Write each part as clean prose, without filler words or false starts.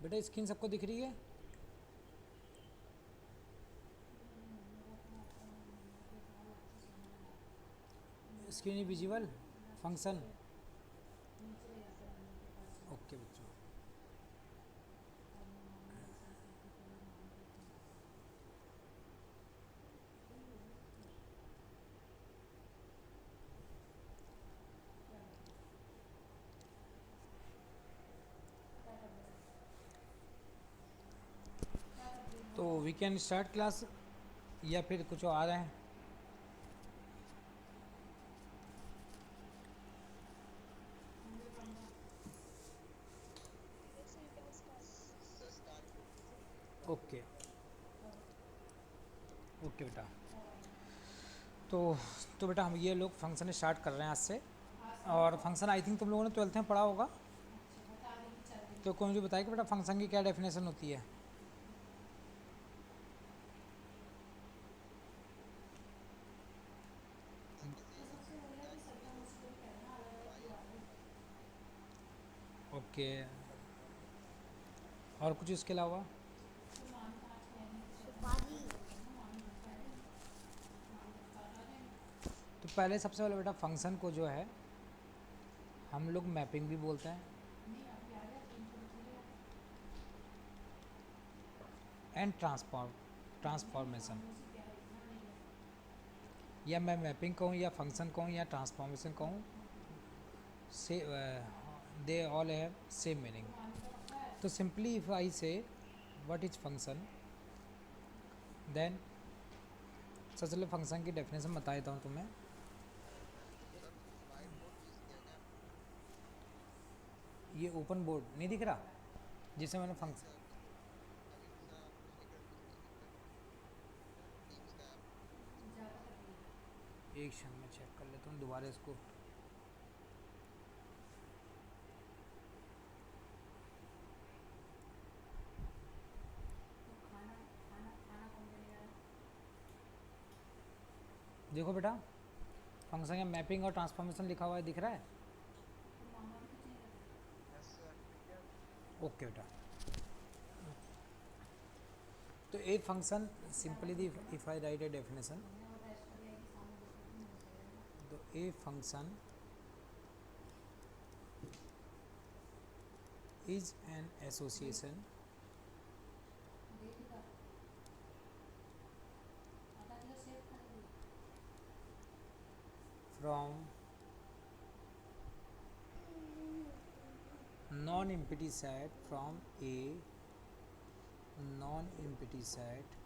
बेटा स्क्रीन सबको दिख रही है? Screen visible function. ओके बच्चों। तो वी कैन स्टार्ट क्लास या फिर कुछ आ रहे हैं? ओके ओके बेटा। तो बेटा हम ये लोग फंक्शन स्टार्ट कर रहे हैं आज से। और फंक्शन आई थिंक तुम लोगों ने 12th में पढ़ा होगा। तो कोई मुझे बताए कि बेटा फंक्शन की क्या डेफिनेशन होती है? ओके। और कुछ इसके अलावा? तो पहले सबसे पहले बेटा फंक्शन को जो है हम लोग मैपिंग भी बोलते हैं एंड ट्रांसफॉर्मेशन। या मैं मैपिंग कहूँ या फंक्शन कहूँ या ट्रांसफॉर्मेशन कहूँ, से they all have same meaning. तो simply if I say what is function, then सबसे पहले फंक्शन की डेफिनेशन बता देता हूँ तुम्हें। ये ओपन बोर्ड नहीं दिख रहा जिसे मैंने फंक्शन, एक क्षण में चेक कर लेता हूँ दोबारा इसको। देखो बेटा फंक्शन या मैपिंग और ट्रांसफॉर्मेशन लिखा हुआ है, दिख रहा है? ओके बेटा। तो a function simply the if I write a definition, तो a function is an association from non-empty set from a non-empty set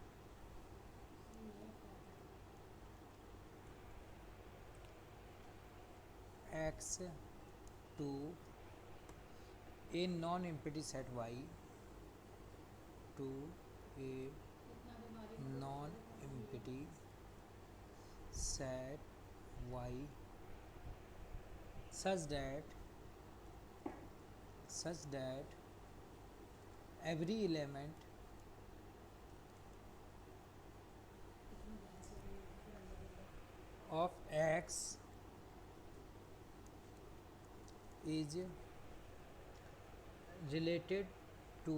x to a non-empty set y to a non-empty set y such that every element of x is related to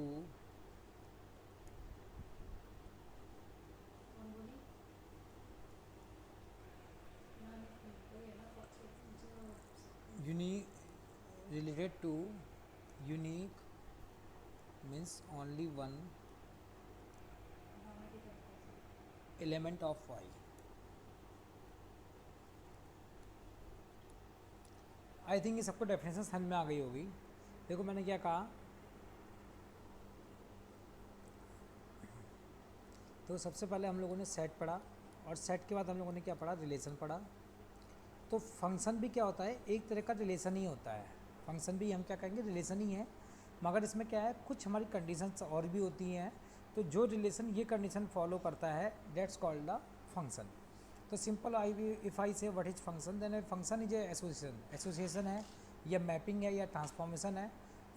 unique, related to unique means only one element of y। I think ये सबको definition समझ में आ गई होगी। देखो मैंने क्या कहा, तो सबसे पहले हम लोगों ने सेट पढ़ा और सेट के बाद हम लोगों ने क्या पढ़ा, रिलेशन पढ़ा। तो फंक्शन भी क्या होता है, एक तरह का रिलेशन ही होता है। फंक्शन भी हम क्या कहेंगे, रिलेशन ही है, मगर इसमें क्या है कुछ हमारी कंडीशंस और भी होती हैं। तो जो रिलेशन ये कंडीशन फॉलो करता है दैट्स कॉल्ड द फंक्शन। तो simple I if I say what is function, then function is association है या मैपिंग है या ट्रांसफॉर्मेशन है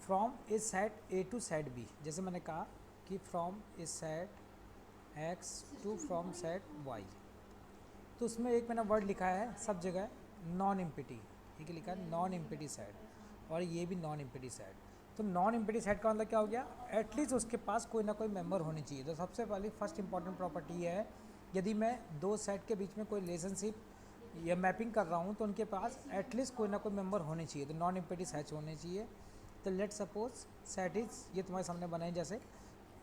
from a set A to set B. जैसे मैंने कहा कि from a set X to from set Y. तो उसमें एक मैंने वर्ड लिखा है सब जगह, नॉन एम्पिटी। ठीक है, लिखा है नॉन एम्पिटी सेट और ये भी नॉन एम्पिटी सेट। तो नॉन एम्प्टी सेट का मतलब क्या हो गया, एटलीस्ट उसके पास कोई ना कोई मेंबर होनी चाहिए। तो सबसे पहली फर्स्ट इंपॉर्टेंट प्रॉपर्टी है, यदि मैं दो सेट के बीच में कोई रिलेशनशिप या मैपिंग कर रहा हूँ तो उनके पास एटलीस्ट कोई ना कोई मेंबर होने चाहिए, तो नॉन एम्प्टी सेट होने चाहिए। तो लेट सपोज सेट इज, ये तुम्हारे सामने बनाए जैसे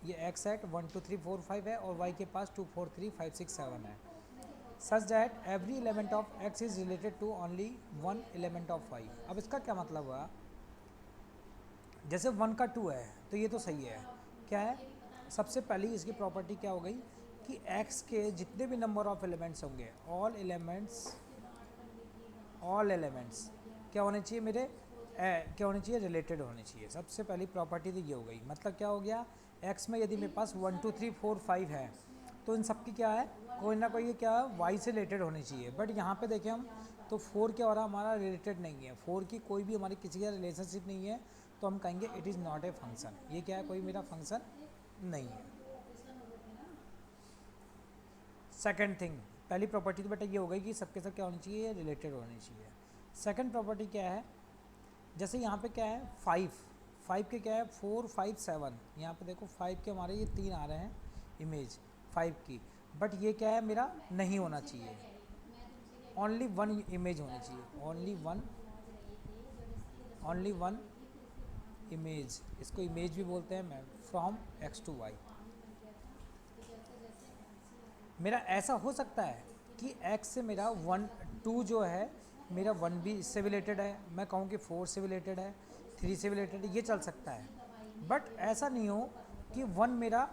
ये एक्स सेट 1 2 3 4 5 है और वाई के पास 2 4 3 5 6 7 है, such that every element of X is related to only one element of Y. अब इसका क्या मतलब हुआ, जैसे 1 का 2 है तो ये तो सही है, क्या है, सबसे पहली इसकी प्रॉपर्टी क्या हो गई कि x के जितने भी नंबर ऑफ एलिमेंट्स होंगे, ऑल एलिमेंट्स क्या होने चाहिए मेरे, क्या होने चाहिए, रिलेटेड होने चाहिए। सबसे पहली प्रॉपर्टी तो ये हो गई। मतलब क्या हो गया, x में यदि मेरे पास 1 2 3 4 5 है तो इन सब की क्या है, कोई ना कोई क्या y से रिलेटेड होनी चाहिए। बट यहाँ पे देखें हम तो 4 क्या हो रहा, हमारा रिलेटेड नहीं है, 4 की कोई भी हमारी किसी का रिलेशनशिप नहीं है, तो हम कहेंगे it is not a function, ये क्या है, कोई मेरा फंक्शन नहीं है। सेकंड थिंग, पहली प्रॉपर्टी तो बेटा ये हो गई कि सबके सब क्या होनी चाहिए, रिलेटेड होनी चाहिए। सेकंड प्रॉपर्टी क्या है, जैसे यहाँ पे क्या है 5 के क्या है 4 5 7, यहाँ पे देखो 5 के हमारे ये 3 आ रहे हैं इमेज 5 की, बट ये क्या है मेरा नहीं होना चाहिए, ओनली वन इमेज होनी चाहिए, ओनली वन इमेज, इसको इमेज भी बोलते हैं ma'am, from X to Y. मेरा ऐसा हो सकता है कि x से मेरा 1 2 जो है मेरा 1 भी इससे रिलेटेड है, मैं कहूँ कि 4 से रिलेटेड है, 3 से रिलेटेड है, ये चल सकता है। बट ऐसा नहीं हो कि 1 मेरा,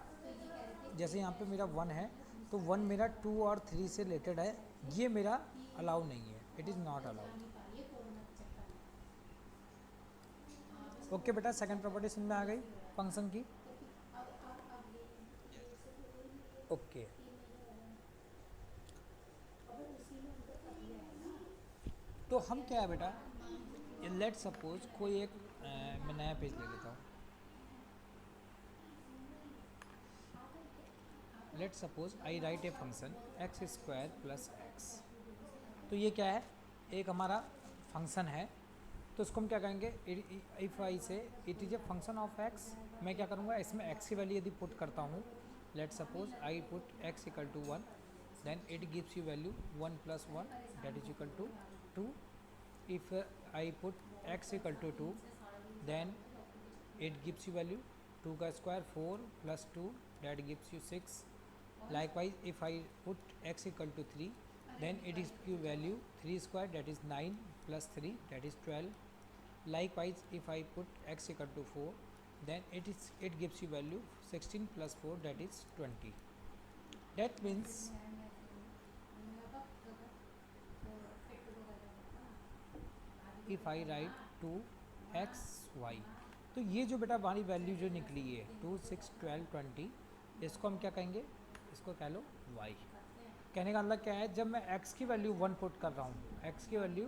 जैसे यहाँ पे मेरा 1 है तो 1 मेरा 2 और 3 से रिलेटेड है, ये मेरा अलाउ नहीं है, it is not allowed. Okay बेटा, सेकंड प्रॉपर्टी समझ में आ गई फंक्शन की। ओके तो हम क्या है बेटा, लेट सपोज कोई एक मैं नया पेज ले लेता हूँ, let suppose I write a function x square plus x. तो ये क्या है, एक हमारा फंक्शन है, तो इसको हम क्या कहेंगे, इफ आई से it is a function of x, मैं क्या करूँगा इसमें एक्स की वैल्यू यदि पुट करता हूँ, let suppose I put X equal to 1, then it gives you value 1 + 1 that is equal to 2। if I put x equal to 2, then it gives you value 2 का square 4 + 2 that gives you 6. Likewise if I put x equal to 3, then it gives you value 3 square that is 9 + 3 that is 12. Likewise if I put x equal to 4, then it gives you value 16 + 4 that is 20. That means if I right 2xy, तो ये जो बेटा हमारी value जो निकली है 2 6 12 20, इसको हम क्या कहेंगे, इसको कह लो y। कहने का मतलब क्या है, जब मैं x की वैल्यू 1 पुट कर रहा हूँ, x की वैल्यू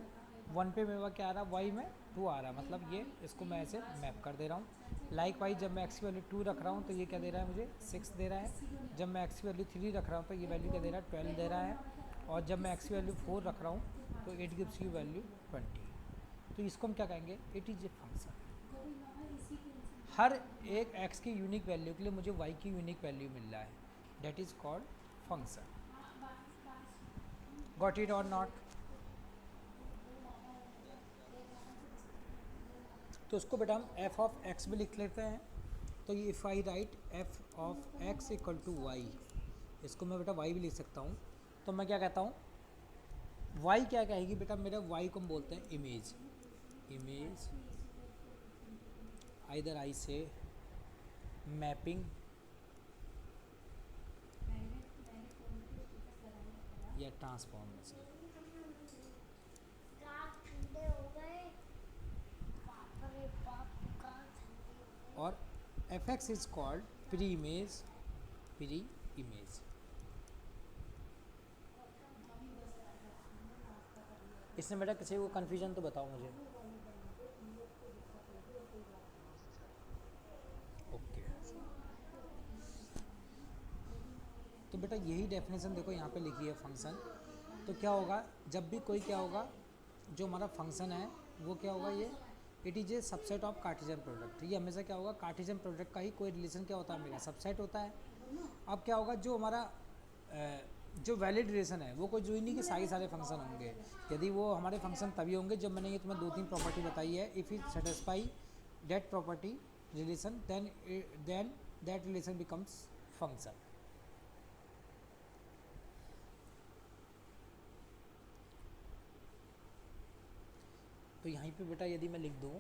1 पे मेरा क्या आ रहा है, y में 2 आ रहा है, मतलब ये इसको मैं ऐसे मैप कर दे रहा हूँ। लाइक वाइज जब मैं x की वैल्यू 2 रख रहा हूँ तो ये क्या दे रहा है मुझे 6 दे रहा है, जब मैं x की वैल्यू 3 रख रहा हूँ तो ये वैल्यू क्या दे रहा है 12 दे रहा है, और जब मैं x की वैल्यू 4 रख रहा हूँ तो इट गिव्स यू वैल्यू 20। तो इसको हम क्या कहेंगे, इट इज़ ए फंक्शन। हर एक x की यूनिक वैल्यू के लिए मुझे y की यूनिक वैल्यू मिल रहा है, that is called function. Got it और नॉट। तो उसको बेटा हम f ऑफ x भी लिख लेते हैं, तो ये if I write f of x equal to Y, इसको मैं बेटा y भी लिख सकता हूँ। तो मैं क्या कहता हूँ, y क्या कहेगी बेटा, मेरा y को हम बोलते हैं इमेज, आइदर आई से मैपिंग या ट्रांसफॉर्मेशन। और F x is called pre image, इसमें बेटा किसी को कन्फ्यूजन तो बताओ मुझे। ओके तो बेटा यही डेफिनेशन देखो यहाँ पे लिखी है फंक्शन। तो क्या होगा, जब भी कोई क्या होगा, जो हमारा फंक्शन है वो क्या होगा, ये it is A subset of Cartesian product. ये हमेशा क्या होगा, कार्टेशियन प्रोडक्ट का ही कोई रिलेशन क्या होता है मेरा सबसेट होता है। अब क्या होगा, जो हमारा जो वैलिड रिलेशन है वो कोई जो ही नहीं कि सारे फंक्शन होंगे। यदि वो हमारे फंक्शन तभी होंगे जब मैंने ये तुम्हें 2-3 प्रॉपर्टी बताई है। If it satisfy that property relation then that relation becomes function. तो यहीं पे बेटा यदि मैं लिख दूँ,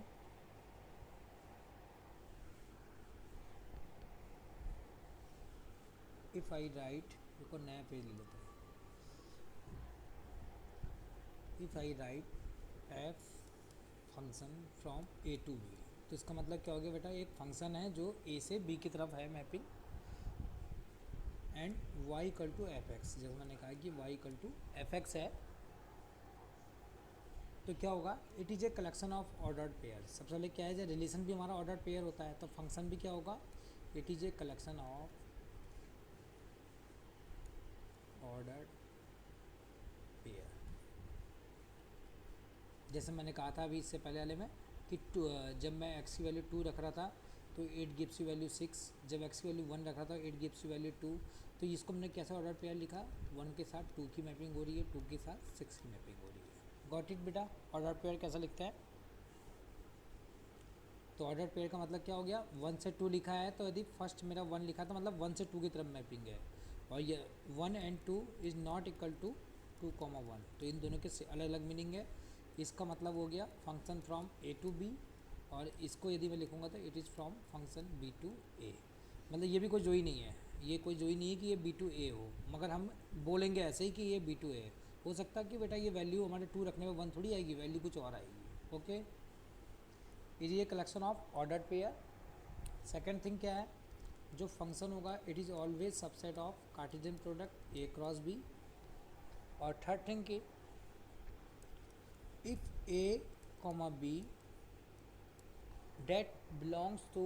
इफ़ आई राइट, देखो नया पेज ले लेते हैं, if I write F function from A to B, तो इसका मतलब क्या हो गया बेटा, एक फंक्शन है जो ए से बी की तरफ है mapping, and Y equal to F X, जैसे मैंने कहा कि Y equal to F X है, तो क्या होगा, it is a collection of ordered pair. सबसे पहले क्या है, जब रिलेशन भी हमारा ऑर्डर्ड पेयर होता है तो फंक्शन भी क्या होगा, it is a collection of ordered pair. जैसे मैंने कहा था अभी इससे पहले वाले में कि जब मैं x की वैल्यू 2 रख रहा था तो 8 गिव्स यू वैल्यू 6, जब x की वैल्यू 1 रख रहा था 8 गिव्स यू वैल्यू 2। तो इसको हमने कैसे ऑर्डर पेयर लिखा, 1 के साथ 2 की मैपिंग हो रही है, 2 के साथ 6 की मैपिंग हो रही है। गॉट इट बेटा, ऑर्डर पेयर कैसा लिखता है। तो ऑर्डर पेयर का मतलब क्या हो गया, 1 से 2 लिखा है तो यदि फर्स्ट मेरा 1 लिखा था मतलब 1 से 2 की तरफ मैपिंग है, और ये 1 and 2 is not equal to 2,1, तो इन दोनों के अलग अलग मीनिंग है। इसका मतलब हो गया function from A to B, और इसको यदि मैं लिखूंगा तो it is from function B to A. मतलब ये भी कोई जोई नहीं है, ये कोई जोई नहीं है कि ये बी टू ए हो, मगर हम बोलेंगे ऐसे ही कि ये बी टू ए। हो सकता है कि बेटा ये वैल्यू हमारे 2 रखने में 1 थोड़ी आएगी, वैल्यू कुछ और आएगी। ओके, इज ये collection of ordered pair. Second thing क्या है, जो फंक्शन होगा it is always subset of Cartesian product A cross B. और थर्ड थिंग की, if a comma b that belongs to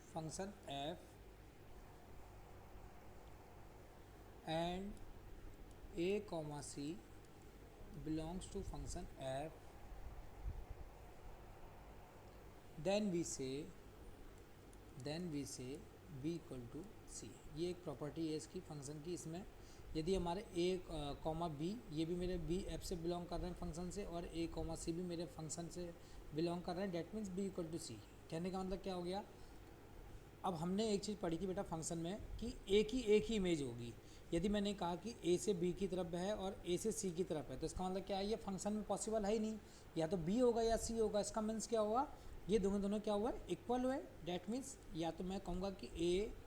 function f and a comma c belongs to function f, then we say b equal to c। ये एक property है इसकी function की। इसमें यदि हमारे a कॉमा b, ये भी मेरे b एफ से बिलोंग कर रहे हैं फंक्शन से, और a कॉमा c भी मेरे फंक्शन से बिलोंग कर रहे हैं, that means b equal to c। कहने का मतलब क्या हो गया, अब हमने एक चीज़ पढ़ी थी बेटा फंक्शन में कि a की एक ही इमेज होगी। यदि मैंने कहा कि a से b की तरफ है और a से c की तरफ है, तो इसका मतलब क्या है, ये फंक्शन में पॉसिबल है ही नहीं, या तो b होगा या c होगा। इसका मीन्स क्या होगा, ये दोनों क्या हुआ है, इक्वल हुए। डैट मीन्स या तो मैं कहूँगा कि a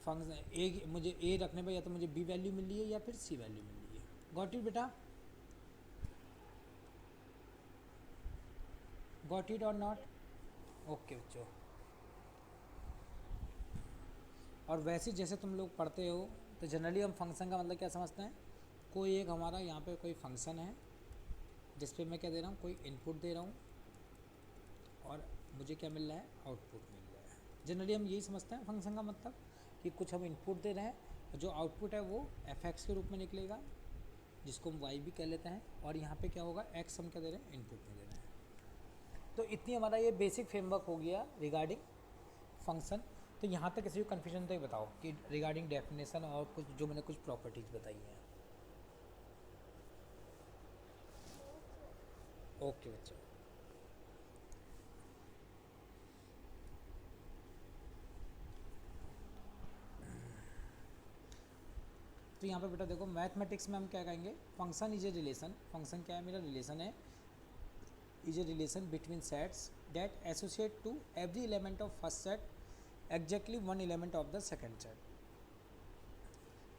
फंक्शन ए, मुझे a रखने पर या तो मुझे b वैल्यू मिल रही है या फिर c वैल्यू मिल रही है। गॉट इट बेटा, गॉट इट और नॉट। ओके बच्चों, और वैसे जैसे तुम लोग पढ़ते हो तो जनरली हम फंक्शन का मतलब क्या समझते हैं, कोई एक हमारा यहाँ पे कोई फंक्शन है जिस पे मैं क्या दे रहा हूँ, कोई इनपुट दे रहा हूँ और मुझे क्या मिल रहा है, आउटपुट मिल रहा है। जनरली हम यही समझते हैं फंक्शन का मतलब, कि कुछ हम इनपुट दे रहे हैं और जो आउटपुट है वो एफ एक्स के रूप में निकलेगा, जिसको हम वाई भी कह लेते हैं, और यहाँ पे क्या होगा, एक्स हम क्या दे रहे हैं, इनपुट में दे रहे हैं। तो इतनी हमारा ये बेसिक फ्रेमवर्क हो गया रिगार्डिंग फंक्शन। तो यहाँ तक किसी भी कन्फ्यूजन तो बताओ कि रिगार्डिंग डेफिनेशन और कुछ जो मैंने कुछ प्रॉपर्टीज़ बताई हैं। ओके बच्चों, तो यहाँ पे बेटा देखो मैथमेटिक्स में हम क्या कहेंगे, function is a relation. Function क्या है, मेरा रिलेशन है, is a relation between sets that associate to every element of first set exactly one element of the second set.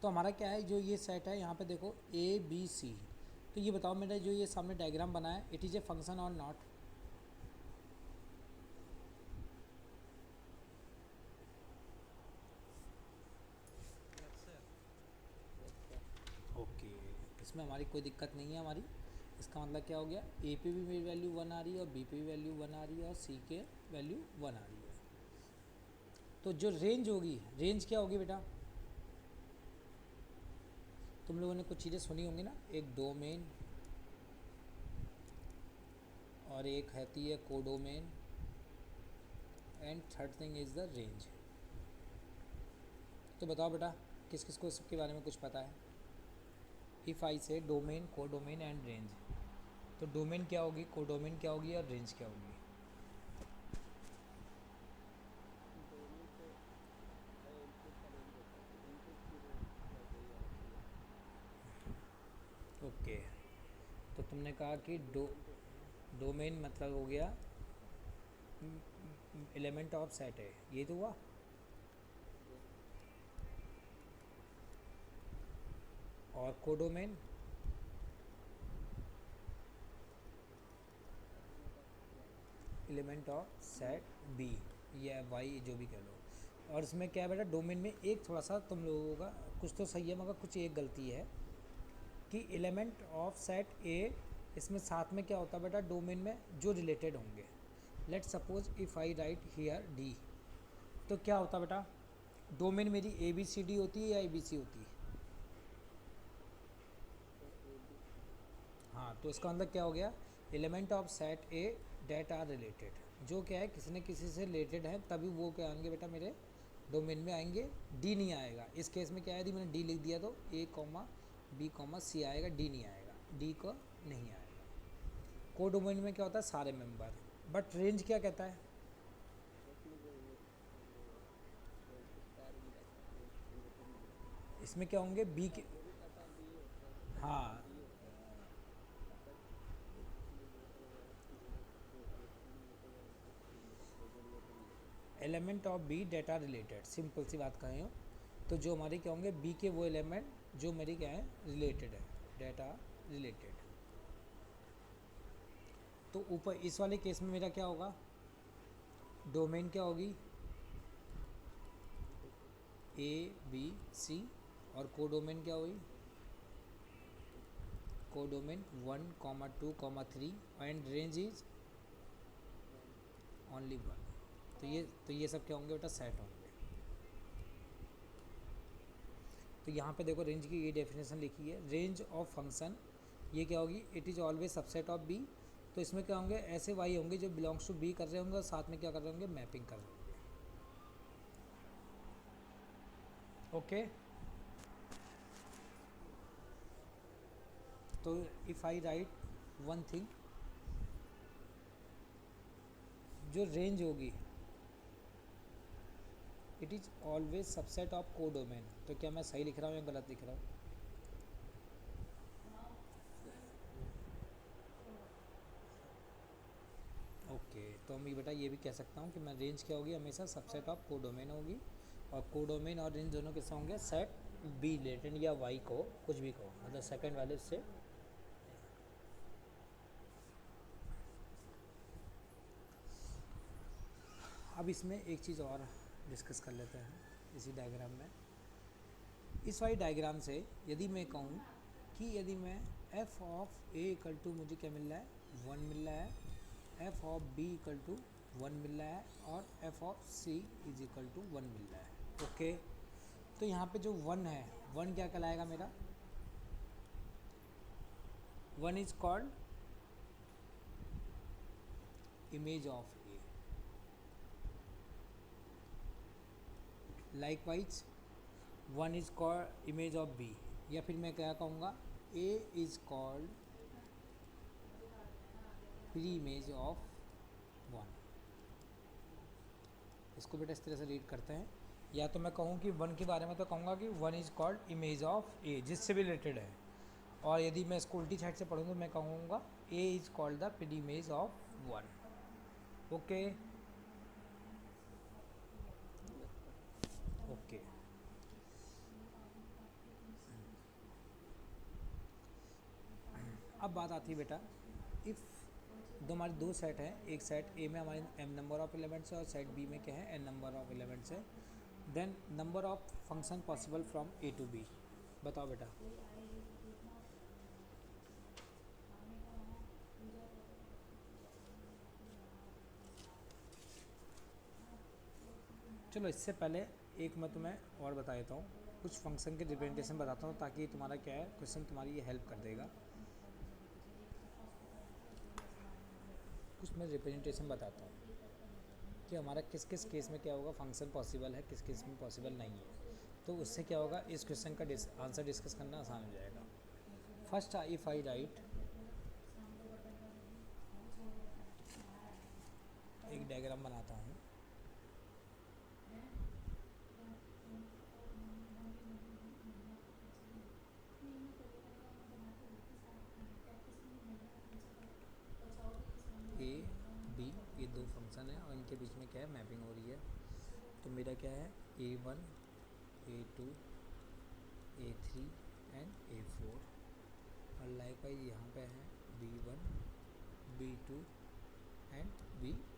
तो हमारा क्या है, जो ये सेट है यहाँ पे देखो ए बी सी, तो ये बताओ मेरा जो ये सामने डायग्राम बना है, इट इज़ ए फंक्शन और नॉट। ओके, इसमें हमारी कोई दिक्कत नहीं है हमारी। इसका मतलब क्या हो गया, ए पे भी मेरी वैल्यू 1 आ रही है और बी पे भी वैल्यू 1 आ रही है और सी के वैल्यू 1 आ रही है। तो जो रेंज होगी, रेंज क्या होगी बेटा, तुम लोगों ने कुछ चीज़ें सुनी होंगी ना, एक डोमेन और एक होती है codomain, and third thing is the range. तो बताओ बेटा किस किस को इसके बारे में कुछ पता है? इफ़ आई से डोमेन, को डोमेन एंड रेंज, तो डोमेन क्या होगी, को डोमेन क्या होगी और रेंज क्या होगी? ओके, तो तुमने कहा कि डोमेन मतलब हो गया एलिमेंट ऑफ सेट है, ये तो हुआ। और codomain element of set B या वाई जो भी कह लो। और इसमें क्या है बेटा, डोमेन में एक थोड़ा सा तुम लोगों का कुछ तो सही है मगर कुछ एक गलती है कि एलिमेंट ऑफ सेट ए, इसमें साथ में क्या होता है बेटा, डोमेन में जो रिलेटेड होंगे। Let suppose if I right here D, तो क्या होता है बेटा, डोमेन मेरी ए बी सी डी होती है या ए बी सी होती है? हाँ, तो इसका मतलब क्या हो गया, element of set A that are related, जो क्या है किसी न किसी से रिलेटेड है तभी वो क्या आएंगे बेटा मेरे डोमेन में आएंगे। डी नहीं आएगा इस केस में, क्या है, यदि मैंने डी लिख दिया तो ए कॉमा बी कॉमा सी आएगा, डी नहीं आएगा, डी को नहीं आएगा। को डोमेन में क्या होता है, सारे मेंबर। बट रेंज क्या कहता है, इसमें क्या होंगे बी के, हाँ, element of B data related, simple सी बात कहें हो तो जो हमारे क्या होंगे बी के वो एलिमेंट जो मेरी क्या है रिलेटेड है, डेटा रिलेटेड। तो ऊपर इस वाले केस में मेरा क्या होगा, डोमेन क्या होगी ए बी सी, और कोडोमेन क्या होगी, codomain 1,2,3 and range is only 1। तो ये सब क्या होंगे बेटा, सेट होंगे। तो यहाँ पे देखो रेंज की ये डेफिनेशन लिखी है, रेंज ऑफ फंक्शन ये क्या होगी, it is always subset of B. तो इसमें क्या होंगे, ऐसे वाई होंगे जो बिलोंग्स टू बी कर रहे होंगे और साथ में क्या कर रहे होंगे, मैपिंग कर रहे होंगे। ओके, तो if I right one thing, जो रेंज होगी it is always subset of codomain. तो क्या मैं सही लिख रहा हूँ या गलत लिख रहा हूँ? ओके, तो मैं बेटा ये भी कह सकता हूँ कि मैं रेंज क्या होगी, हमेशा सबसेट ऑफ कोडोमेन होगी। और कोडोमेन और रेंज दोनों किससे होंगे, सेट बी रिलेटेड या वाई को कुछ भी कहो, मतलब सेकंड वाले से। अब इसमें एक चीज़ और डिस्कस कर लेते हैं इसी डायग्राम में। इस वाली डायग्राम से यदि मैं कहूँ कि यदि मैं F of A equal to मुझे क्या मिल रहा है, 1 मिल रहा है, F of B equal to 1 मिल रहा है, और F of C is equal to 1 मिल रहा है। ओके, तो यहाँ पे जो 1 है, 1 क्या कहलाएगा मेरा, 1 is called image of A. Likewise 1 is called image of B, या फिर मैं क्या कहूँगा, A is called pre image of 1। इसको बेटा इस तरह से रीड करते हैं, या तो मैं कहूँ कि 1 के बारे में तो कहूँगा कि 1 इज कॉल्ड इमेज ऑफ ए जिससे भी रिलेटेड है, और यदि मैं इसको उल्टी साइड से पढ़ूँ तो मैं कहूँगा A is called the pre image of 1। Okay okay, अब बात आती है बेटा, इफ़ हमारे दो सेट हैं, एक सेट ए में हमारे m नंबर ऑफ एलिमेंट्स है और सेट बी में क्या है n नंबर ऑफ एलिमेंट्स है, then number of function possible from A to B. बताओ बेटा, चलो इससे पहले एक मैं तुम्हें और बता देता हूँ, कुछ फंक्शन के रिप्रेजेंटेशन बताता हूँ ताकि तुम्हारा क्या है क्वेश्चन तुम्हारी ये हेल्प कर देगा। कुछ मैं रिप्रेजेंटेशन बताता हूँ। कि हमारा किस किस केस में क्या होगा, फंक्शन पॉसिबल है, किस केस में पॉसिबल नहीं है। तो उससे क्या होगा, इस क्वेश्चन का आंसर डिस्कस करना आसान हो जाएगा। फर्स्ट इफ आई राइट, एक डायग्राम बनाता हूँ। ए बी, ये दो फंक्शन है और इनके बीच में क्या है, मैपिंग हो रही है। तो मेरा क्या है, A1 A2 A3 and A4, और लाइकवाइज यहाँ पे है B1 B2 एंड B3।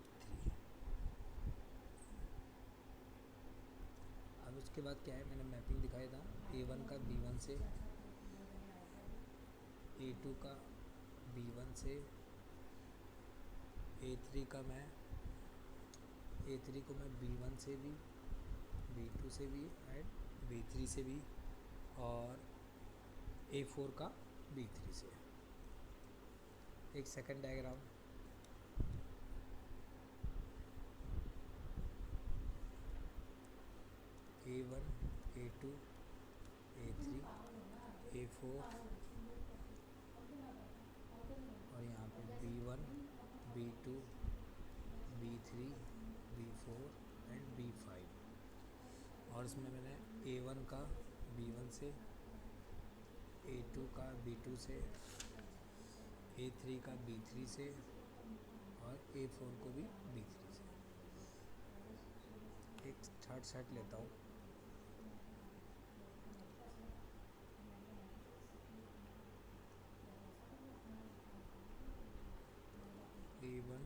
अब उसके बाद क्या है, मैंने मैपिंग दिखाया था A1 का B1 से, A2 का B1 से, A3 का मैं A3 को मैं B1 से भी, B2 से भी एंड B3 से भी, और A4 का B3 से। एक second diagram, A1 A2 A3 A4, और यहाँ पे B1 B2 B3 B4 and B5, और इसमें मैंने A1 का B1 से, A2 का B2 से, A3 का B3 से, और A4 को भी B3 से। एक थर्ड सेट लेता हूँ, A1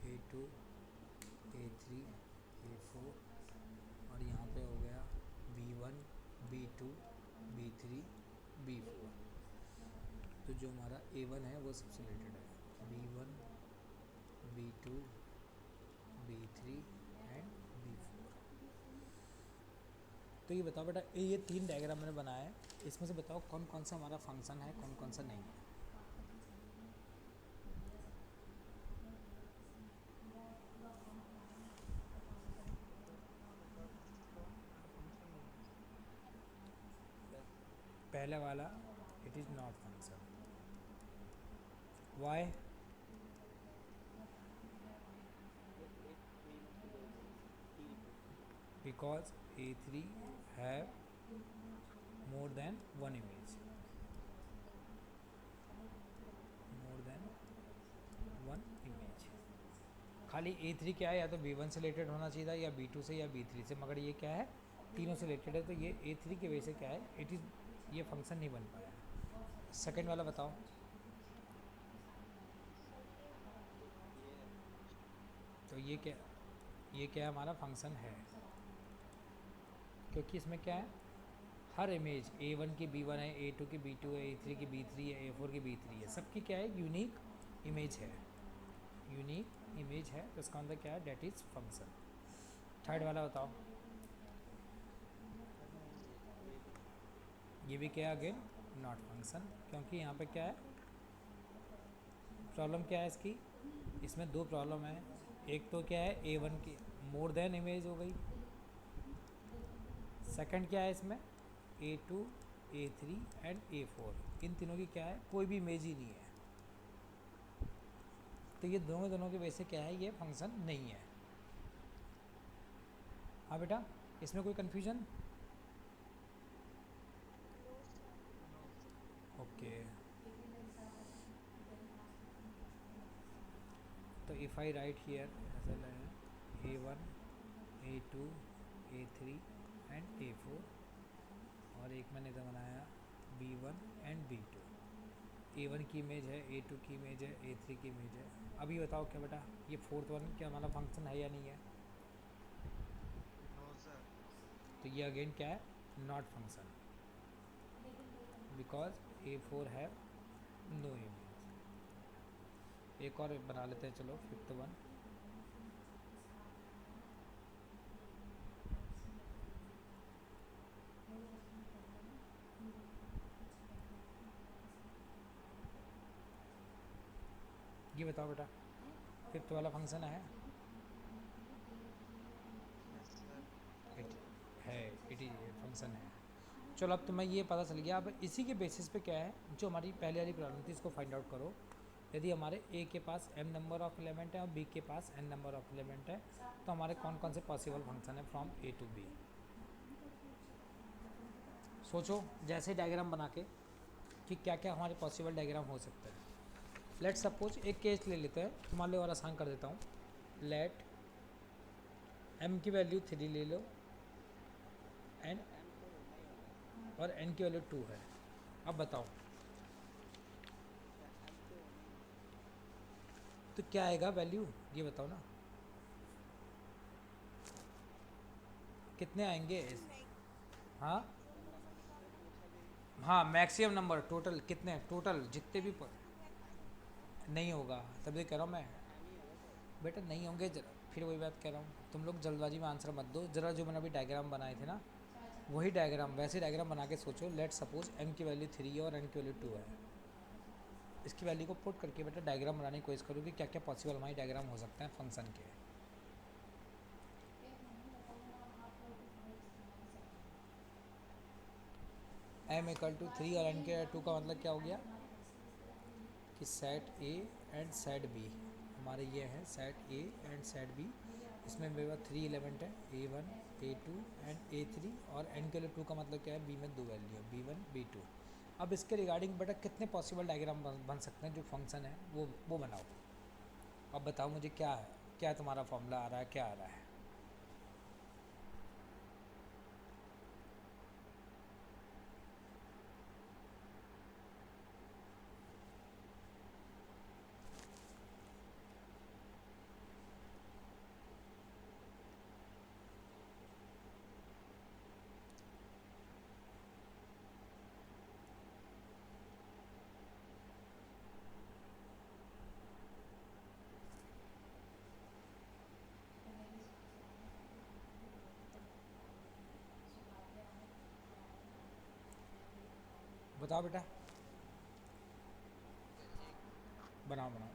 A2 A3 A4, और यहाँ पे हो गया B1 B2 B3 B4। तो जो हमारा A1 है वो सबसे रिलेटेड है, B1 B2 B3 and B4। तो ये बताओ बेटा, ये तीन डायग्राम मैंने बनाया है, इसमें से बताओ कौन कौन सा हमारा फंक्शन है, कौन कौन सा नहीं है। पहला वाला, it is not function. Why? Because A3 have more than one image, more than one image. खाली A3 क्या है, या तो B1 से रिलेटेड होना चाहिए था, या B2 से, या B3 से, मगर ये क्या है, तीनों से रिलेटेड है। तो ये A3 की वजह से क्या है, इट इज़, ये फंक्शन नहीं बन पाया। सेकंड वाला बताओ। तो ये क्या हमारा फंक्शन है, क्योंकि इसमें क्या है, हर इमेज A1 की B1 है, A2 की B2 है, A3 की B3 है, A4 की B3 है, सबकी क्या है, यूनिक इमेज है, यूनिक इमेज है। तो इसका मतलब क्या है, डेट इज़ फंक्शन। थर्ड वाला बताओ। ये भी क्या है, अगेन नॉट फंक्शन, क्योंकि यहाँ पे क्या है, प्रॉब्लम क्या है इसकी, इसमें दो प्रॉब्लम है। एक तो क्या है, A1 की मोर देन इमेज हो गई, सेकंड क्या है इसमें, A2 A3 एंड A4, इन तीनों की क्या है, कोई भी इमेज ही नहीं है। तो ये दोनों की वजह से क्या है, ये फंक्शन नहीं है। हाँ बेटा, इसमें कोई कन्फ्यूजन? ओके। तो इफ़ आई राइट हियर, ऐसा है A1 A2 A3 and A4, और एक मैंने इधर बनाया B1 एंड B2। A1 की इमेज है, A2 की इमेज है, A3 की इमेज है। अभी बताओ क्या बेटा, ये फोर्थ वन क्या हमारा फंक्शन है या नहीं है? No sir. तो ये अगेन क्या है, नॉट फंक्शन, बिकॉज A4 है नो इमेज। एक और बना लेते हैं, चलो फिफ्थ वन। ये बताओ बेटा, फिफ्थ वाला फंक्शन है, एटी फंक्शन है। चलो अब तुम्हें ये पता चल गया। अब इसी के बेसिस पे क्या है, जो हमारी पहले वाली प्रॉब्लम थी इसको फाइंड आउट करो। यदि हमारे ए के पास m नंबर ऑफ एलिमेंट है और बी के पास n नंबर ऑफ एलिमेंट है, तो हमारे कौन कौन से पॉसिबल फंक्शन है फ्रॉम ए टू बी। सोचो जैसे डायग्राम बना के कि क्या क्या हमारे पॉसिबल डायग्राम हो सकते हैं। लेट सपोज एक केस ले लेते हैं, तुम्हारे लिए और आसान कर देता हूँ। लेट m की वैल्यू 3 ले लो एंड और n की वैल्यू 2 है। अब बताओ तो क्या आएगा वैल्यू, ये बताओ ना कितने आएंगे। हाँ हाँ, मैक्सिमम नंबर टोटल कितने, टोटल जितने भी नहीं होगा, तभी कह रहा हूँ मैं। बेटा नहीं होंगे फिर वही बात कह रहा हूँ, तुम लोग जल्दबाजी में आंसर मत दो। जरा जो मैंने अभी डायग्राम बनाए थे ना, वही डायग्राम, वैसे डायग्राम बना के सोचो। लेट सपोज m की वैल्यू 3 है और n की वैल्यू 2 है। इसकी वैल्यू को पुट करके बेटा डायग्राम बनाने की कोशिश करो कि क्या क्या पॉसिबल हमारी डायग्राम हो सकते हैं फंक्शन के। m इक्वल टू 3 और n के 2 का मतलब क्या हो गया कि set A and set B हमारे ये हैं, set A and set B. इसमें मेरे पास 3 एलिमेंट है, A1 A2 एंड A3 और n के लिए 2 का मतलब क्या है, b में 2 वैल्यू है, B1 B2। अब इसके रिगार्डिंग बेटा कितने पॉसिबल डायग्राम बन सकते हैं जो फंक्शन है वो बनाओ। अब बताओ मुझे क्या है, क्या तुम्हारा फॉर्मूला आ रहा है, क्या आ रहा है। बताओ बेटा, बनाओ बनाओ।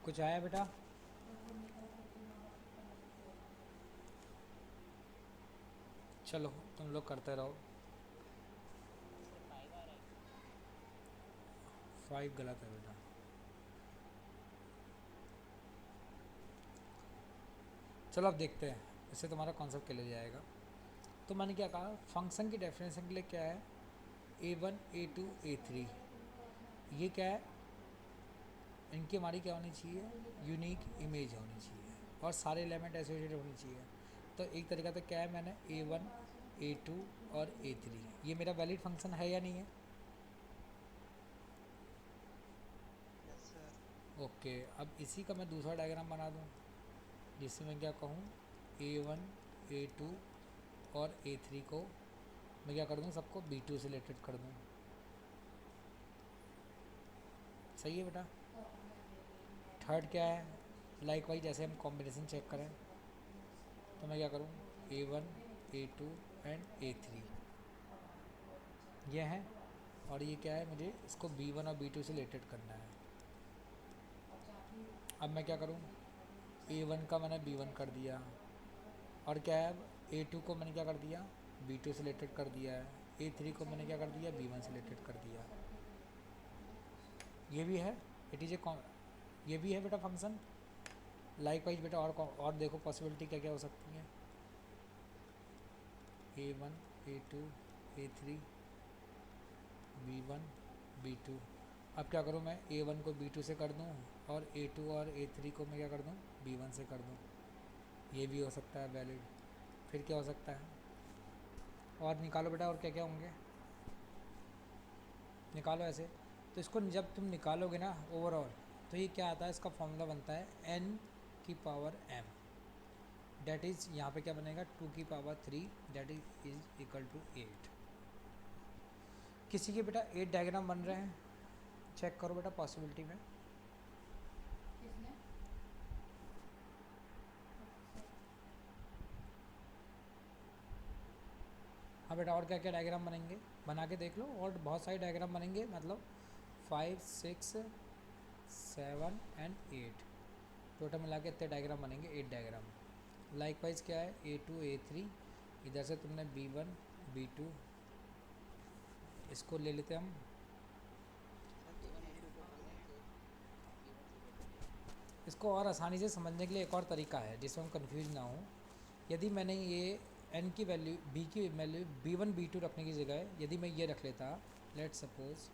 कुछ आया बेटा? चलो तुम लोग करते रहो। 5 गलत है बेटा। चलो अब देखते हैं, इससे तुम्हारा कॉन्सेप्ट क्लियर जाएगा। तो मैंने क्या कहा, फंक्शन की डेफिनेशन के लिए क्या है, A1 A2 A3, ये क्या है, इनकी हमारी क्या होनी चाहिए, यूनिक इमेज होनी चाहिए और सारे एलिमेंट एसोसिएटेड होनी चाहिए। तो एक तरीका तो क्या है, मैंने A1 A2 और A3, ये मेरा वैलिड फंक्शन है या नहीं है? Yes sir. ओके, अब इसी का मैं दूसरा डायग्राम बना दूँ जिससे मैं क्या कहूँ, A1 A2 और A3 को मैं क्या कर दूँ, सबको B2 से रिलेटेड कर दूँ। सही है बेटा। थर्ड क्या है, लाइक वाइज जैसे हम कॉम्बिनेशन चेक करें तो मैं क्या करूँ, A1 A2 एंड A3 ये हैं, और ये क्या है, मुझे इसको B1 और B2 से रिलेटेड करना है। अब मैं क्या करूँ, A1 का मैंने B1 कर दिया, और क्या है, A2 को मैंने क्या कर दिया, B2 सिलेक्टेड कर दिया है, A3 को मैंने क्या कर दिया, B1 सिलेक्टेड कर दिया। ये भी है, इट इज़ ए, ये भी है बेटा फंक्शन। लाइक वाइज बेटा और देखो पॉसिबिलिटी क्या क्या हो सकती है। A1 A2 A3 B1 B2। अब क्या करूँ मैं, A1 को B2 से कर दूँ और A2 और A3 को मैं क्या कर दूँ, B1 से कर दूँ। ये भी हो सकता है वैलिड। फिर क्या हो सकता है, और निकालो बेटा, और क्या क्या होंगे, निकालो ऐसे। तो इसको जब तुम निकालोगे ना ओवरऑल, तो ये क्या आता है, इसका फॉर्मूला बनता है n की पावर m, डेट इज़ यहाँ पे क्या बनेगा 2 की power 3, that is equal to 8। किसी के बेटा 8 डायग्राम बन रहे हैं, चेक करो बेटा पॉसिबिलिटी में। हाँ बेटा, और क्या क्या डायग्राम बनेंगे, बना के देख लो, और बहुत सारे डायग्राम बनेंगे, मतलब 5 6 7 एंड 8, टोटल मिला के इतने डायग्राम बनेंगे, 8 डायग्राम। लाइकवाइज क्या है, A2 A3, इधर से तुमने B1 B2, इसको ले लेते हम। सर A1 A2 टोटल नहीं, तो B1 से लेते हैं। इसको और आसानी से समझने के लिए एक और तरीका है जिसमें हम कंफ्यूज ना हो। यदि मैंने ये n की वैल्यू, b की वैल्यू B1 B2 रखने की जगह यदि मैं ये रख लेता, लेट सपोज,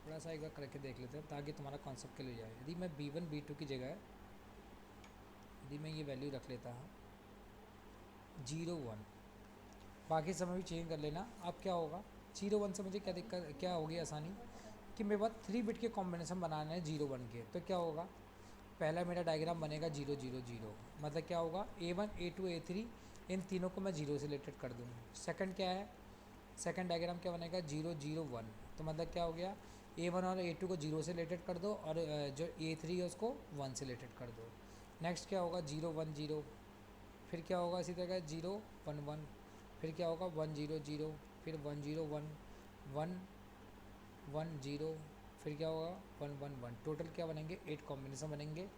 थोड़ा सा एक बार करके देख लेते हैं ताकि तुम्हारा कॉन्सेप्ट क्लियर हो जाए। यदि मैं B1 B2 की जगह यदि मैं ये वैल्यू रख लेता 0 1, बाकी समय भी चेंज कर लेना। अब क्या होगा, 0 1 से मुझे क्या दिक्कत, क्या होगी आसानी, कि मेरे पास 3 बिट के कॉम्बिनेशन बनाने हैं 0 1 के। तो क्या होगा, पहला मेरा डायग्राम बनेगा 0 0 0, मतलब क्या होगा, A1 A2 A3 इन तीनों को मैं 0 से रिलेटेड कर दूँ। सेकंड क्या है, सेकंड डायग्राम क्या बनेगा 0 0 1, तो मतलब क्या हो गया, A1 और A2 को 0 से रिलेटेड कर दो और जो A3 है उसको 1 से रिलेटेड कर दो। नेक्स्ट क्या होगा 0 1 0, फिर क्या होगा इसी तरह 0 1 1, फिर क्या होगा 1 0 0, फिर 1 0 1 1 1 0, फिर क्या होगा 1 1 1। टोटल क्या बनेंगे 8 कॉम्बिनेशन बनेंगे।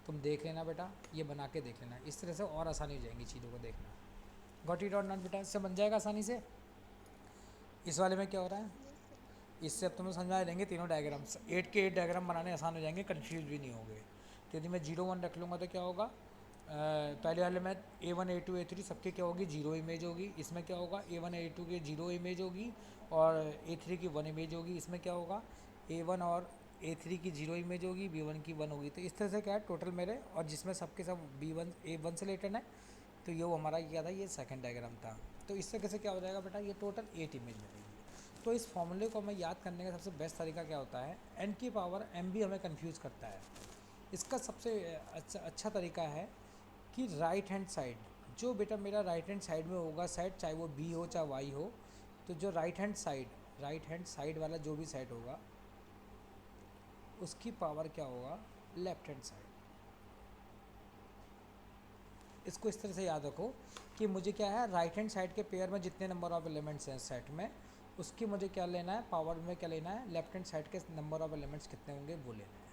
तुम देख लेना बेटा, ये बना के देख लेना, इस तरह से और आसानी हो जाएंगी चीज़ों को देखना। गॉट इट और नॉट बेटा, इससे बन जाएगा आसानी से। इस वाले में क्या हो रहा है, यस सर। इससे अब तुम्हें समझ आ जाएंगे तीनों डायग्राम्स, 8 के 8 डायग्राम बनाने आसान हो जाएंगे, कन्फ्यूज भी नहीं होंगे। तो यदि मैं 0 1 रख लूँगा तो क्या होगा, पहले वाले में A1 A2 A3 सबके क्या होगी 0 इमेज होगी, इसमें क्या होगा A1 A2 के 0 इमेज होगी और A3 की 1 इमेज होगी। इसमें क्या होगा, A1 और A3 की 0 इमेज होगी, B1 की 1 होगी। तो इस तरह से क्या है टोटल मेरे, और जिसमें सबके सब B1 A1 से रिलेटेड है, तो ये हमारा क्या था, ये सेकंड डायग्राम था। तो इस तरह से क्या हो जाएगा बेटा, ये टोटल 8 इमेज बनेगी। तो इस फॉर्मूले को हमें याद करने का सबसे बेस्ट तरीका क्या होता है, n की पावर m भी हमें कंफ्यूज करता है। इसका सबसे अच्छा तरीका है कि राइट हैंड साइड, जो बेटा मेरा राइट हैंड साइड में होगा साइड, चाहे वो b हो चाहे y हो, तो जो राइट हैंड साइड वाला जो भी साइड होगा उसकी पावर क्या होगा, लेफ्ट हैंड साइड। इसको इस तरह से याद रखो कि मुझे क्या है, राइट हैंड साइड के पेयर में जितने नंबर ऑफ एलिमेंट्स हैं सेट में, उसकी मुझे क्या लेना है, पावर में क्या लेना है, लेफ्ट हैंड साइड के नंबर ऑफ एलिमेंट्स कितने होंगे वो लेना है।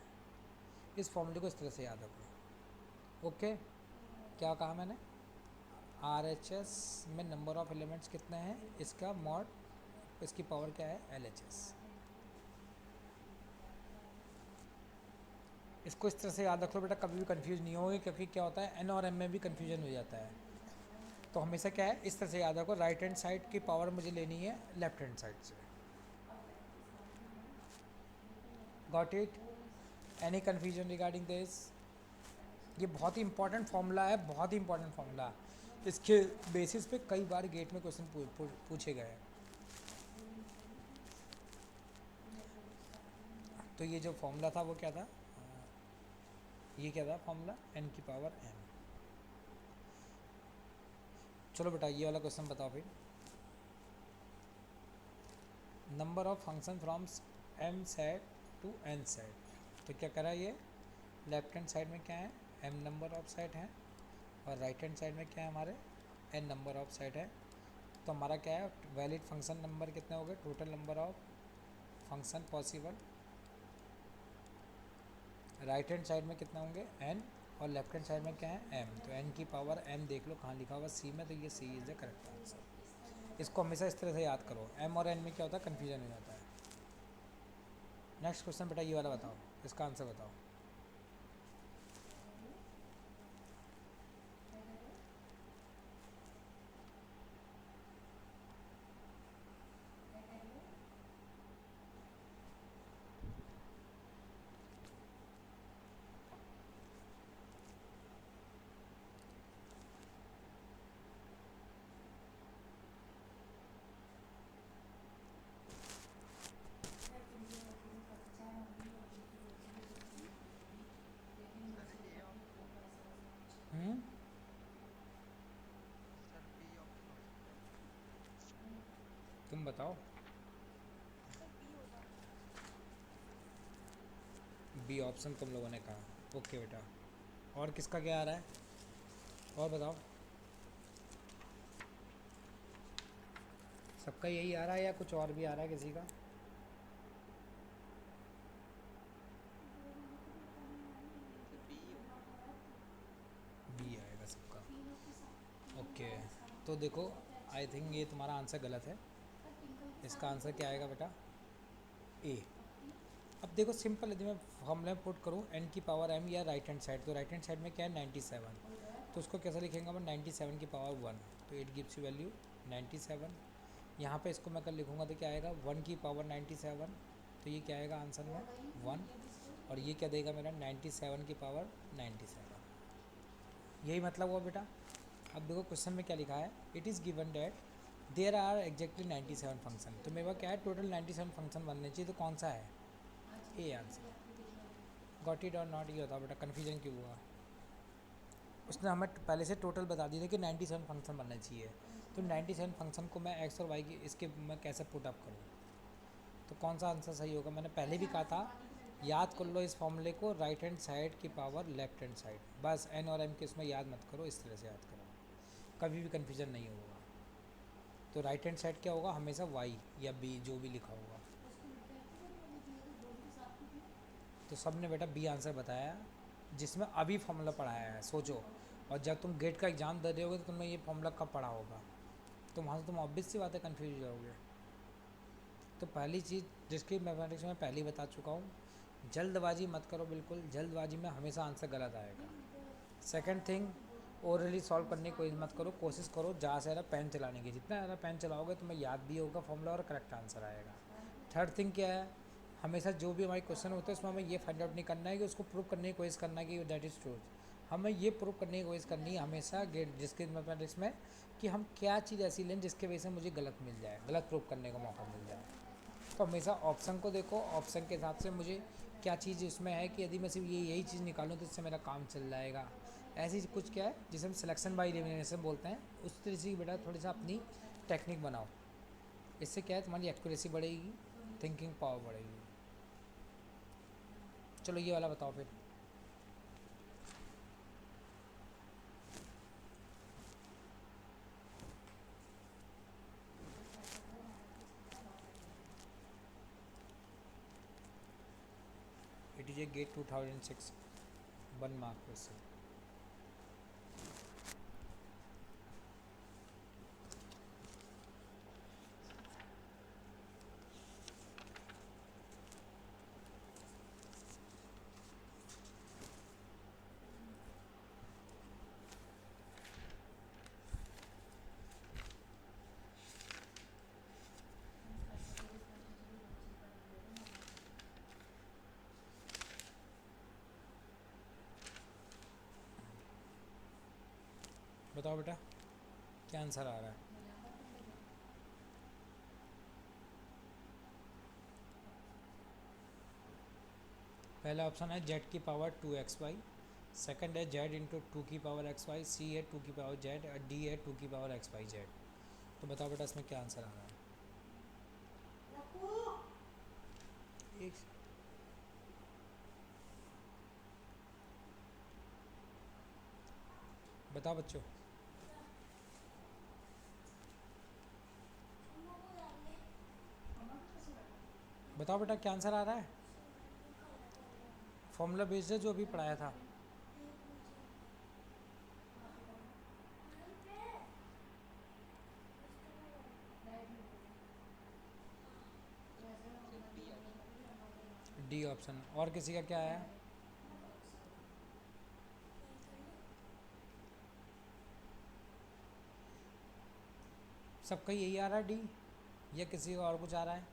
इस फॉर्मूले को इस तरह से याद रखो। ओके, क्या कहा मैंने, RHS में नंबर ऑफ एलिमेंट्स कितने हैं, इसका मॉड, इसकी पावर क्या है LHS। इसको इस तरह से याद रख लो बेटा, कभी भी कंफ्यूज नहीं होगी, क्योंकि क्या होता है n और m में भी कंफ्यूजन हो जाता है। तो हमेशा क्या है, इस तरह से याद रखो, राइट हैंड साइड की पावर मुझे लेनी है लेफ्ट हैंड साइड से। Got it, any confusion regarding this. ये बहुत ही इंपॉर्टेंट फार्मूला है, बहुत ही इंपॉर्टेंट फार्मूला। इसके बेसिस पे कई बार गेट में क्वेश्चन पूछे गए हैं। तो ये जो फार्मूला था वो क्या था, ये क्या था फार्मूला, n की पावर m। चलो बेटा ये वाला क्वेश्चन बताओ फिर। Number of function from m set to n set. तो क्या करा ये, लेफ्ट हैंड साइड में क्या है m नंबर ऑफ सेट है और राइट हैंड साइड में क्या है हमारे n नंबर ऑफ सेट है। तो हमारा क्या है, वैलिड फंक्शन नंबर कितने हो गए, total number of function possible, right hand side में कितने होंगे n, और लेफ्ट हैंड साइड में क्या है m, तो n की पावर m देख लो कहाँ लिखा हुआ c में, तो ये c is the correct answer. इसको हमेशा इस तरह से याद करो, m और n में क्या होता है कन्फ्यूजन हो जाता है। नेक्स्ट क्वेश्चन बेटा ये वाला बताओ, इसका आंसर बताओ। Sir A option, hmm, sir B option हो सकता है। तुम बताओ। सर बी होगा। बी ऑप्शन तुम लोगों ने कहा, ओके बेटा। और किसका क्या आ रहा है, और बताओ। सबका यही आ रहा है या कुछ और भी आ रहा है किसी का? सर बी होगा। बी आएगा सबका, ओके। तो देखो आई थिंक ये तुम्हारा आंसर गलत है। इसका आंसर क्या आएगा बेटा, ए। अब देखो सिंपल है, यदि मैं फॉर्मूला में पुट करूँ n की पावर m या राइट हैंड साइड, तो राइट हैंड साइड में क्या है 97, तो उसको कैसे लिखेंगे मैं 97 की पावर 1, तो इट गिव्स यू वैल्यू 97। यहाँ पे इसको मैं अगर लिखूँगा तो क्या आएगा 1 की पावर 97, तो ये क्या आएगा आंसर में 1, और ये क्या देगा मेरा 97 की पावर 97। यही मतलब हुआ बेटा। अब देखो क्वेश्चन में क्या लिखा है, it is given that there are exactly 97 function, तो मेरे पास क्या है टोटल 97 फंक्शन बनने चाहिए, तो कौन सा है, ए आंसर। गॉट इट और नॉट, ये होता बेटा कन्फ्यूजन क्यों हुआ, उसने हमें पहले से टोटल बता दी थी कि 97 फंक्शन बनने चाहिए, तो 97 फंक्शन को मैं एक्स और वाई की इसके मैं कैसे पुट अप करूँ, तो कौन सा आंसर सही होगा। मैंने पहले भी कहा था याद कर लो इस फॉर्मूले को, राइट हैंड साइड की पावर लेफ्ट हैंड साइड, बस एन और एम के इसमें याद मत करो, इस तरह से याद करो, कभी भी कन्फ्यूजन नहीं होगा। तो राइट हैंड साइड क्या होगा हमेशा वाई या बी जो भी लिखा होगा। तो सब ने बेटा बी आंसर बताया जिसमें अभी फॉर्मूला पढ़ाया है, सोचो। और जब तुम गेट का एग्ज़ाम दे रहे होगे तो तुम्हें ये फॉर्मूला कब पढ़ा होगा, तो वहाँ से तुम ऑब्वियस सी बात है कन्फ्यूज हो जाओगे। तो पहली चीज़ डिस्क्रीट मैथमेटिक्स में पहले ही बता चुका हूँ, जल्दबाजी मत करो, बिल्कुल जल्दबाजी में हमेशा आंसर गलत आएगा। सेकंड थिंग, ओरली सॉल्व करने की कोशिश मत करो, कोशिश करो ज़्यादा से ज़्यादा पेन चलाने की, जितना ज़्यादा पेन चलाओगे तुम्हें याद भी होगा फॉर्मूला और करेक्ट आंसर आएगा। थर्ड थिंग क्या है, हमेशा जो भी हमारे क्वेश्चन होते हैं उसमें हमें ये फाइंड आउट नहीं करना है कि उसको प्रूव करने की कोशिश करना है कि दैट इज़ ट्रूथ, हमें ये प्रूव करने की कोशिश करनी है हमेशा गेट जिसके मैथमेटिक्स में कि हम क्या चीज़ ऐसी लें जिसके वजह से मुझे गलत मिल जाए, गलत प्रूव करने का मौका मिल जाए। तो हमेशा ऑप्शन को देखो, ऑप्शन के हिसाब से मुझे क्या चीज़ उसमें है कि यदि मैं सिर्फ ये यही चीज़ निकालूँ तो इससे मेरा काम चल जाएगा, ऐसी कुछ क्या है जिसे हम सिलेक्शन बाय एलिमिनेशन बोलते हैं, उस तरह से बेटा थोड़ी सा अपनी टेक्निक बनाओ, इससे क्या है तुम्हारी एक्यूरेसी बढ़ेगी, थिंकिंग पावर बढ़ेगी। चलो ये वाला बताओ फिर। It is a GATE 2006 1 mark question. बताओ बेटा क्या आंसर आ रहा है। पहला ऑप्शन है जेड की पावर 2xy, सेकंड है जेड इंटू 2 की पावर xy, सी है 2 की पावर जेड और डी है 2 की पावर xyz। तो बताओ बेटा इसमें क्या आंसर आ रहा है। एक बताओ बच्चों, बताओ बेटा क्या आंसर आ रहा है। फॉर्मूला बेस्ड है जो अभी पढ़ाया था। D option. और किसी का क्या है? सबका यही आ रहा है डी, या किसी का और कुछ आ रहा है?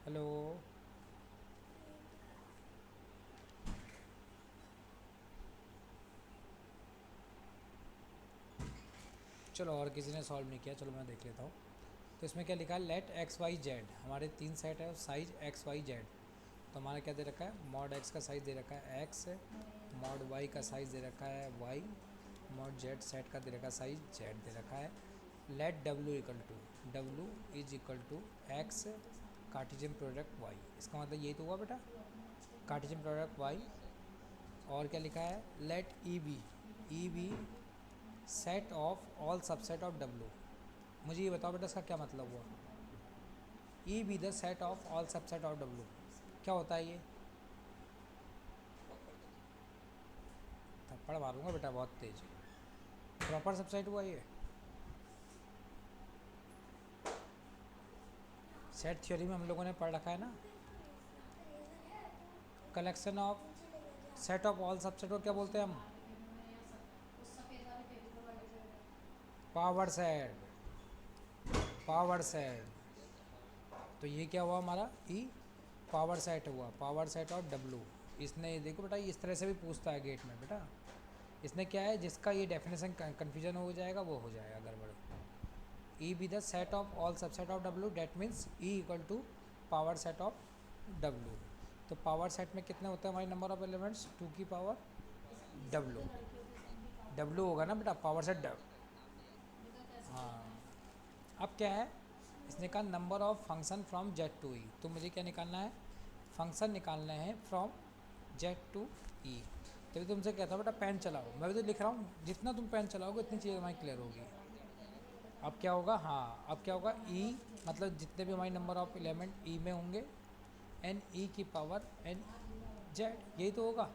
हेलो, चलो और किसी ने सॉल्व नहीं किया, चलो मैं देख लेता हूँ। तो इसमें क्या लिखा है, लेट एक्स वाई जेड, हमारे 3 सेट है, साइज एक्स वाई जेड। तो हमारा क्या दे रखा है, मॉड एक्स का साइज़ दे रखा है एक्स, मॉड वाई का साइज़ दे रखा है वाई, मॉड जेड सेट का दे रखा है साइज जेड दे रखा है। Let W equal to, W is equal to X Cartesian product Y. इसका मतलब यही तो हुआ बेटा, कार्टेशियन प्रोडक्ट वाई। जी सर। और क्या लिखा है, let E be set of all subset of W. मुझे ये बताओ बेटा इसका क्या मतलब हुआ, E be the set of all subset of W, क्या होता है ये? Proper the sir. थप्पड़ मारूंगा बेटा बहुत तेज। प्रॉपर सबसेट हुआ ये? सेट थ्योरी में हम लोगों ने पढ़ रखा है ना, collection of set of all subset को क्या बोलते हैं हम? Power set, power set. Yes sir, power से। तो ये क्या हुआ हमारा, ई पावर सेट हुआ, पावर सेट ऑफ डब्लू। इसने देखो बेटा इस तरह से भी पूछता है गेट में बेटा, इसने क्या है, जिसका ये डेफिनेशन कन्फ्यूजन हो जाएगा वो हो जाएगा गड़बड़। E be the set of all subset of W, that means E equal to power set of W. तो पावर सेट में कितने होते हैं हमारे नंबर ऑफ एलिमेंट्स, 2 की पावर डब्लू। डब्लू होगा ना बेटा, पावर सेट नाम नहीं कर, नाम नहीं याद था। हाँ। अब क्या है, इसने कहा number of function from Z to E. तो मुझे क्या निकालना है, फंक्शन निकालने हैं फ्रॉम जेड टू ई। तभी तुमसे कहता हूँ बेटा पेन चलाओ, मैं भी तो लिख रहा हूँ, जितना तुम पेन चलाओगे उतनी चीज़ें हमारी क्लियर होगी। फ्रॉम जेड हो जाएगा ना। अब क्या होगा, हाँ अब क्या होगा, ई मतलब जितने भी हमारे नंबर ऑफ एलिमेंट ई में होंगे, एन ई की पावर एन जेड, यही तो होगा।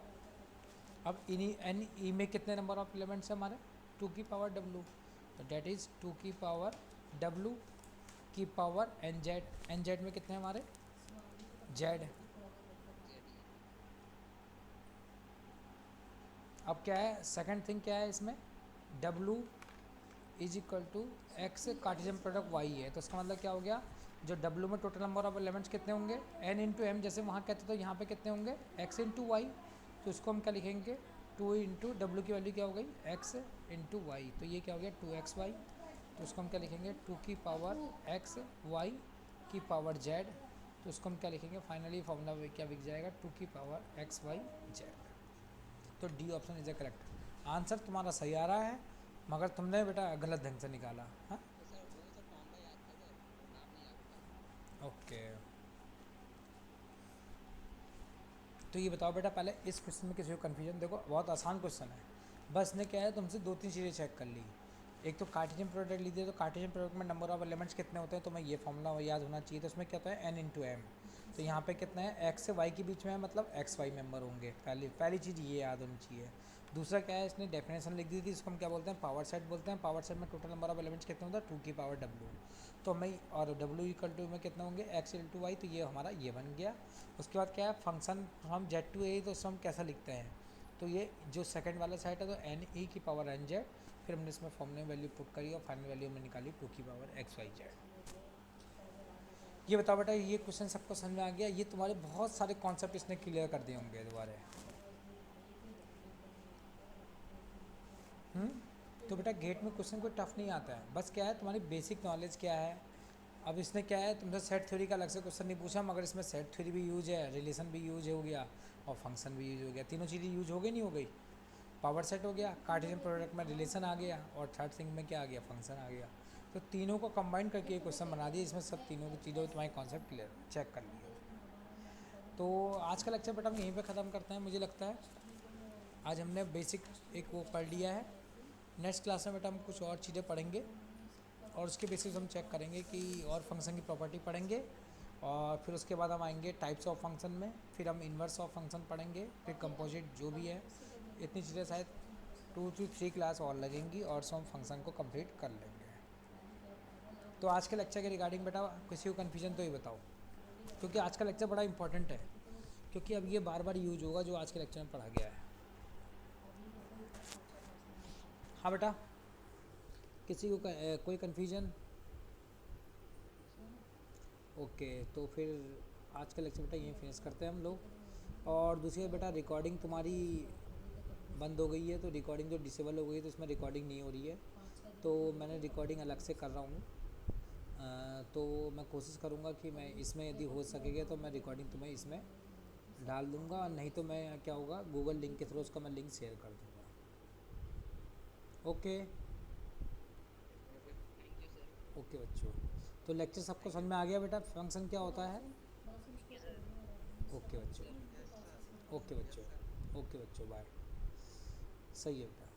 अब इन्हीं एन ई में कितने नंबर ऑफ एलिमेंट्स हैं हमारे, 2 की पावर डब्लू। तो डेट इज़ 2 की पावर डब्लू की power N Z. N Z में कितने हैं हमारे, जेड। जेड ही है। अब क्या है, सेकंड थिंग क्या है इसमें, W is equal to X Cartesian product Y है। तो इसका मतलब क्या हो गया, जो डब्लू में टोटल नंबर ऑफ एलिमेंट्स कितने होंगे, एन इंटू एम, जैसे वहाँ कहते तो यहाँ पे कितने होंगे, एक्स इंटू वाई। तो इसको हम क्या लिखेंगे, 2 इंटू डब्लू की वैल्यू क्या हो गई, एक्स इंटू वाई। तो ये क्या हो गया 2xy। तो उसको हम क्या लिखेंगे, 2 की पावर एक्स वाई की पावर जेड। तो उसको हम क्या लिखेंगे, फाइनली फॉर्मूला क्या बिक जाएगा, 2 की पावर एक्स वाई जेड। तो D option is the correct answer. तुम्हारा सही आ रहा है, मगर तुमने बेटा गलत ढंग से निकाला। हाँ तो सर वो सर फॉर्मूला याद था सर, वो नाम नहीं याद था। ओके। तो ये बताओ बेटा, पहले इस क्वेश्चन में किसी को कन्फ्यूजन, देखो बहुत आसान क्वेश्चन है, बस ने क्या है तुमसे 2-3 चीज़ें चेक कर ली। एक तो कार्टेशियन प्रोडक्ट ली थी, तो कार्टेशियन प्रोडक्ट में नंबर ऑफ एलिमेंट्स कितने होते हैं, तो मैं ये फॉर्मूला याद होना चाहिए। तो उसमें क्या होता है, एन इंटू एम। तो यहाँ पे कितना है, एक्स से वाई के बीच में है, मतलब एक्स वाई मेंबर होंगे। पहली चीज़ ये याद होनी चाहिए। दूसरा क्या है, इसने डेफिनेशन लिख दी थी, इसको हम क्या बोलते हैं, पावर सेट बोलते हैं। पावर सेट में टोटल नंबर ऑफ एलिमेंट्स कितने होता है, 2 की पावर डब्लू। तो हमें और डब्लू इक्वल टू में कितना होंगे, एक्स इंटू वाई। तो ये हमारा ये बन गया। उसके बाद क्या है, फंक्शन हम जेड टू ए, तो उसको हम कैसा लिखते हैं, तो ये जो सेकंड वाला सेट है तो एन ई की पावर एन जेड। फिर हमने इसमें फॉर्मूले में वैल्यू पुट करी और फाइनल वैल्यू में निकाली 2 की पावर एक्स वाई जेड। ये बताओ बेटा, ये क्वेश्चन सबको समझ में आ गया, ये तुम्हारे बहुत सारे कॉन्सेप्ट इसने क्लियर कर दिए होंगे दोबारा। तो बेटा गेट में क्वेश्चन कोई टफ नहीं आता है, बस क्या है तुम्हारी बेसिक नॉलेज क्या है। अब इसने क्या है तुमसे सेट थ्योरी का अलग से क्वेश्चन नहीं पूछा, मगर इसमें सेट थ्योरी भी यूज है, रिलेशन भी यूज हो गया और फंक्शन भी यूज हो गया। तीनों चीज़ें यूज हो गई नहीं हो गई, पावर सेट हो गया, कार्टेशियन प्रोडक्ट में रिलेशन आ गया, और थर्ड थिंग में क्या आ गया, फंक्शन आ गया। तो तीनों को कंबाइन करके एक क्वेश्चन बना दिया, इसमें सब तीनों की चीज़ों तुम्हारी कॉन्सेप्ट क्लियर चेक कर लिए। तो आज का लेक्चर बेटा हम यहीं पे ख़त्म करते हैं। मुझे लगता है आज हमने बेसिक एक वो पढ़ लिया है। नेक्स्ट क्लास में बेटा हम कुछ और चीज़ें पढ़ेंगे और उसके बेसिस हम चेक करेंगे कि और फंक्शन की प्रॉपर्टी पढ़ेंगे, और फिर उसके बाद हम आएंगे टाइप्स ऑफ फंक्शन में, फिर हम इन्वर्स ऑफ फंक्शन पढ़ेंगे, फिर कंपोजिट जो भी है। इतनी चीज़ें शायद 2 से 3 क्लास और लगेंगी और सो हम फंक्शन को कंप्लीट कर लेंगे। तो आज के लेक्चर के रिगार्डिंग बेटा किसी को कन्फ्यूजन तो ही बताओ। क्योंकि आज का लेक्चर बड़ा इंपॉर्टेंट है, क्योंकि अब ये बार बार यूज होगा जो आज के लेक्चर में पढ़ा गया है। हाँ बेटा, किसी को कोई कन्फ्यूजन? ओके, तो फिर आज का लेक्चर बेटा यहीं फिनिश करते हैं हम लोग। और दूसरी बात बेटा, रिकॉर्डिंग तुम्हारी बंद हो गई है, तो रिकॉर्डिंग जो डिसेबल हो गई है तो इसमें रिकॉर्डिंग नहीं हो रही है, तो मैंने रिकॉर्डिंग अलग से कर रहा हूँ। तो मैं कोशिश करूँगा कि मैं इसमें यदि हो सकेगा तो मैं रिकॉर्डिंग तुम्हें इसमें डाल दूँगा, नहीं तो मैं क्या होगा गूगल लिंक के थ्रू उसका मैं लिंक शेयर कर दूँगा। Okay okay, thank you sir. Okay बच्चों, तो लेक्चर सबको समझ में आ गया बेटा फंक्शन क्या होता है? Yes sir. ओके बच्चों, यस सर। ओके बच्चों, ओके बच्चों, बाय। सही है बेटा।